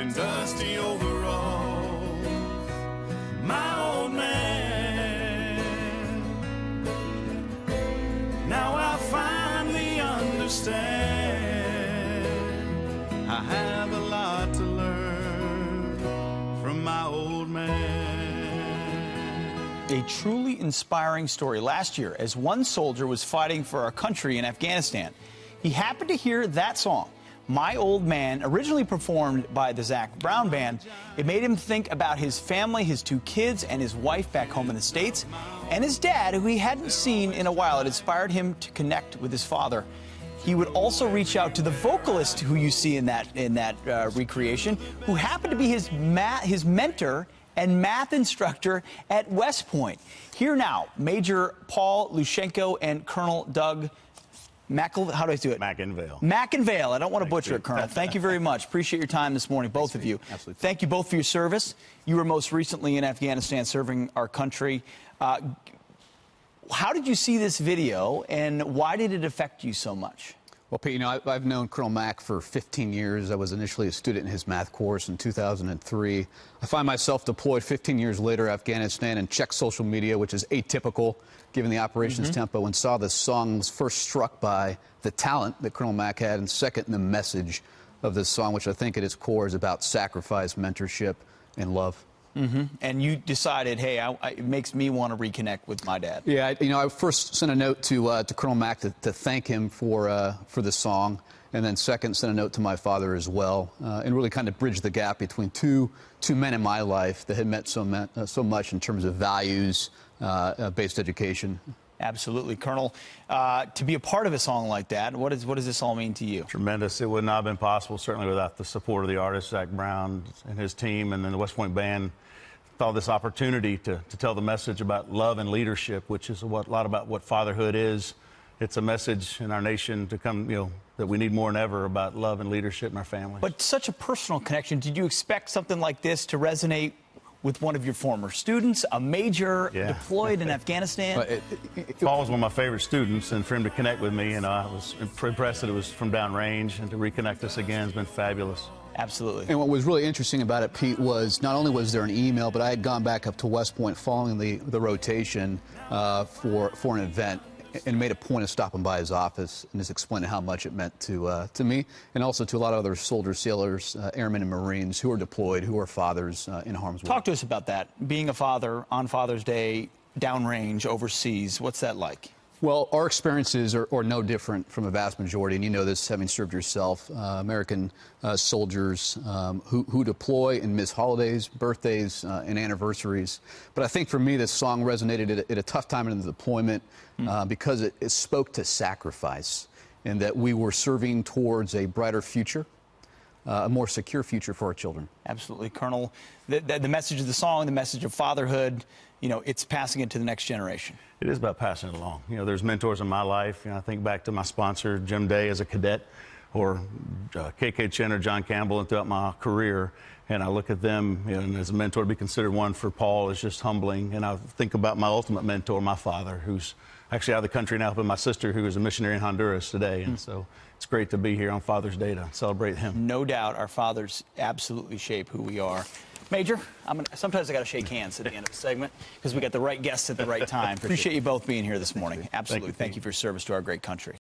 and dusty overalls. My old man, now I finally understand. I have a lot to learn from my old man. A truly inspiring story. Last year, as one soldier was fighting for our country in Afghanistan, he happened to hear that song, My Old Man, originally performed by the Zac Brown Band. It made him think about his family, his 2 kids, and his wife back home in the States, and his dad, who he hadn't seen in a while. It inspired him to connect with his father. He would also reach out to the vocalist who you see in that recreation, who happened to be his mentor and math instructor at West Point. Here now, Major Paul Lushenko and Colonel Doug how do I do it? McIngvale. McIngvale. I don't want to butcher it, Colonel. Thank you very much. Appreciate your time this morning, both of you. Absolutely. Thank you both for your service. You were most recently in Afghanistan serving our country. How did you see this video, and why did it affect you so much? Well, Pete, you know, I've known Colonel Mack for 15 years. I was initially a student in his math course in 2003. I find myself deployed 15 years later to Afghanistan and checked social media, which is atypical given the operations tempo, and saw this song. Was first struck by the talent that Colonel Mack had, and second, the message of this song, which I think at its core is about sacrifice, mentorship, and love. And you decided, hey, it makes me want to reconnect with my dad. Yeah, you know, I first sent a note to Colonel Mack to thank him for this song, and then second, sent a note to my father as well, and really kind of bridge the gap between two men in my life that had meant so much in terms of values-based education. Absolutely. Colonel, to be a part of a song like that, what does this all mean to you? Tremendous. It would not have been possible, certainly without the support of the artist, Zac Brown, and his team, and then the West Point Band. Thought this opportunity to tell the message about love and leadership, which is a lot about what fatherhood is. It's a message in our nation to come, that we need more than ever about love and leadership in our families. But such a personal connection. Did you expect something like this to resonate with one of your former students, a major deployed in Afghanistan? Paul was one of my favorite students, and for him to connect with me, I was impressed that it was from downrange, and to reconnect us again has been fabulous. Absolutely. And what was really interesting about it, Pete, was not only was there an email, but I had gone back up to West Point following the rotation for an event, and made a point of stopping by his office and just explaining how much it meant to me, and also to a lot of other soldiers, sailors, airmen, and Marines who are deployed, who are fathers in harm's way. Talk to us about that. Being a father on Father's Day, downrange, overseas, what's that like? Well, our experiences are no different from a vast majority, and you know this having served yourself. American soldiers who deploy and miss holidays, birthdays, and anniversaries. But I think for me, this song resonated at a tough time in the deployment because it spoke to sacrifice, and that we were serving towards a brighter future, a more secure future for our children. Absolutely. Colonel, the message of the song, the message of fatherhood, it's passing it to the next generation. It is about passing it along. There's mentors in my life. I think back to my sponsor, Jim Day, as a cadet, or K.K. Chen or John Campbell, and throughout my career. And I look at them, and as a mentor, to be considered one for Paul is just humbling. And I think about my ultimate mentor, my father, who's actually out of the country now, but my sister, who is a missionary in Honduras today. And so it's great to be here on Father's Day to celebrate him. No doubt our fathers absolutely shape who we are. Major, sometimes I got to shake hands at the end of the segment because we got the right guests at the right time. Appreciate you both being here this morning. Absolutely. Thank you for your service to our great country.